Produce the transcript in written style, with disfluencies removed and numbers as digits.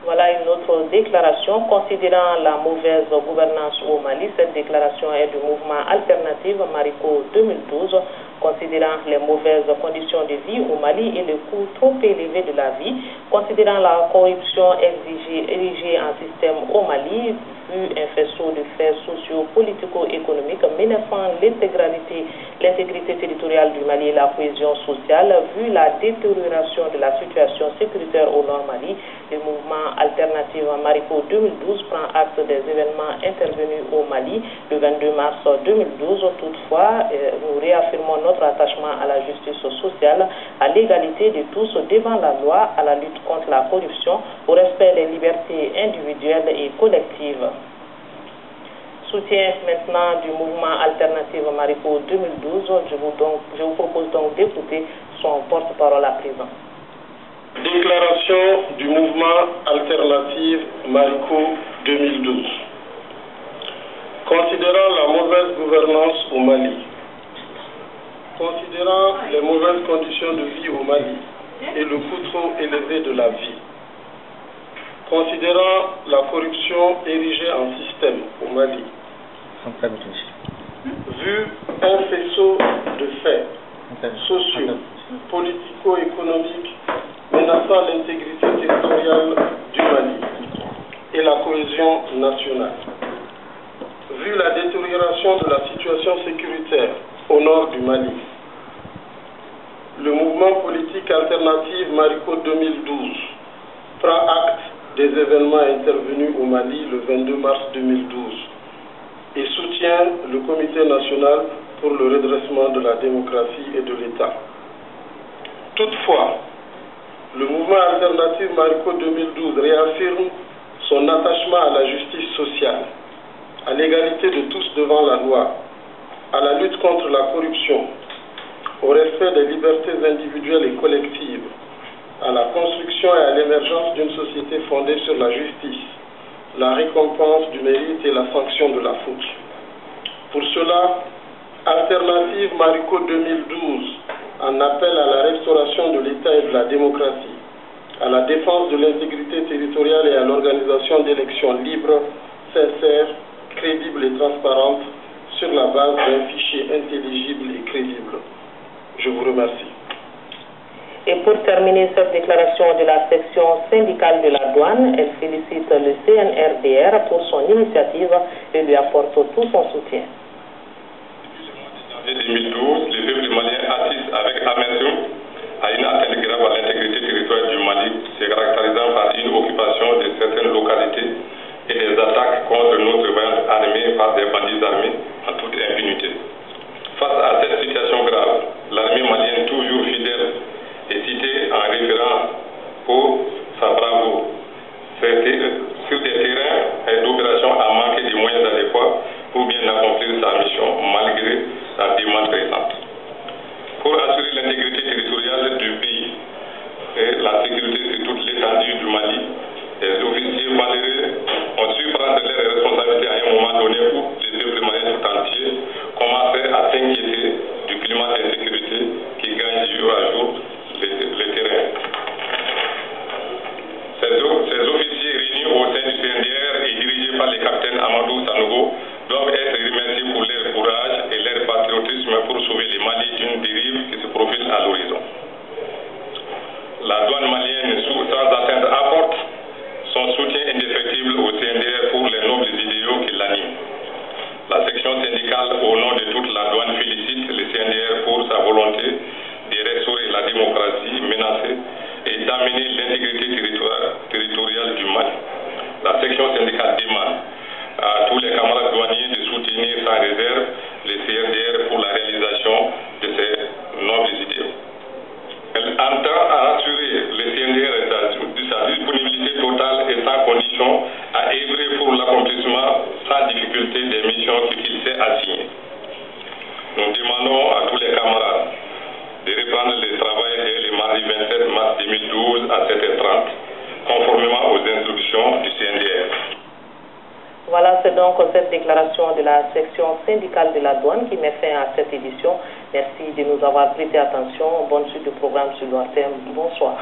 Voilà une autre déclaration. Considérant la mauvaise gouvernance au Mali, cette déclaration est du mouvement Alternative Marico 2012. Considérant les mauvaises conditions de vie au Mali et le coût trop élevé de la vie, considérant la corruption érigée en système au Mali, vu un faisceau de faits sociaux, politico-économiques menaçant l'intégrité territoriale du Mali et la cohésion sociale, vu la détérioration de la situation sécuritaire au Nord Mali, le mouvement Alternative Marico 2012 prend acte des événements intervenus au Mali le 22 mars 2012. Toutefois, nous réaffirmons notre attachement à la justice sociale, à l'égalité de tous devant la loi, à la lutte contre la corruption, au respect des libertés individuelles et collectives. Soutien maintenant du mouvement Alternative Marico 2012. Je vous propose donc d'écouter son porte-parole à présent. Déclaration du mouvement Alternative Marico 2012. Considérant la mauvaise gouvernance au Mali, considérant les mauvaises conditions de vie au Mali et le coût trop élevé de la vie, considérant la corruption érigée en système au Mali, vu un faisceau de faits sociaux, politico-économiques menaçant l'intégrité territoriale du Mali et la cohésion nationale, vu la détérioration de la situation sécuritaire au nord du Mali, le mouvement politique Alternative Marico 2012 prend acte des événements intervenus au Mali le 22 mars 2012 et soutient le Comité national pour le redressement de la démocratie et de l'État. Toutefois, le mouvement Alternative Marico 2012 réaffirme son attachement à la justice sociale, à l'égalité de tous devant la loi, à la lutte contre la corruption, au respect des libertés individuelles et collectives, à la construction et à l'émergence d'une société fondée sur la justice, la récompense du mérite et la sanction de la faute. Pour cela, Alternative Marico 2012 en appelle à la restauration de l'État et de la démocratie, à la défense de l'intégrité territoriale et à l'organisation d'élections libres, sincères, crédibles et transparentes sur la base d'un fichier intelligible et crédible. Je vous remercie. Et pour terminer cette déclaration de la section syndicale de la douane, elle félicite le CNRDR pour son initiative et lui apporte tout son soutien. Depuis le mois de janvier 2012, le peuple malien assiste avec amertume à une atteinte grave à l'intégrité territoriale du Mali, se caractérisant par une occupation de certaines localités et des attaques contre notre vaillante armée par des bandits armés en toute impunité. Face à cette situation grave, l'armée malienne, toujours fidèle, est citée en référence pour sa bravoure sur des terrains d'opération à manquer de moyens adéquats pour bien accomplir sa mission malgré la demande récente. Pour assurer l'intégrité territoriale du pays et la sécurité sur toute l'étendue du Mali, les officiers maliens ont su prendre leurs responsabilités à un moment donné où le peuple malien tout entier commençait à s'inquiéter du climat d'insécurité qui gagne jour à jour le terrain. Ces officiers réunis au sein du CNDR et dirigés par le capitaine Amadou Sanogo doivent être remerciés pour leur courage et leur patriotisme pour sauver le Mali d'une dérive qui se profile à l'horizon. La douane malienne, sans attendre, apporte son soutien indéfectible au CNDR pour les nobles idéaux qui l'animent. La section syndicale, au nom de toute la douane, félicite le CNDR pour sa volonté de restaurer la démocratie menacée et d'amener l'intégrité territoriale du Mali. La section syndicale demande à tous les camarades douaniers de soutenir sans réserve le CNDR pour la réalisation de ces nobles idéaux. Elle entend assurer le CNDR de sa disponibilité totale et sans condition à œuvrer pour l'accomplissement sans difficulté des missions qu'il s'est assignées. Nous demandons à tous les camarades de reprendre le travail dès le mardi 27 mars 2012 à 7h30, conformément aux instructions du CNDR. Voilà, c'est donc cette déclaration de la section syndicale de la douane qui met fin à cette édition. Merci de nous avoir prêté attention. Bonne suite du programme sur l'ORTM. Bonsoir.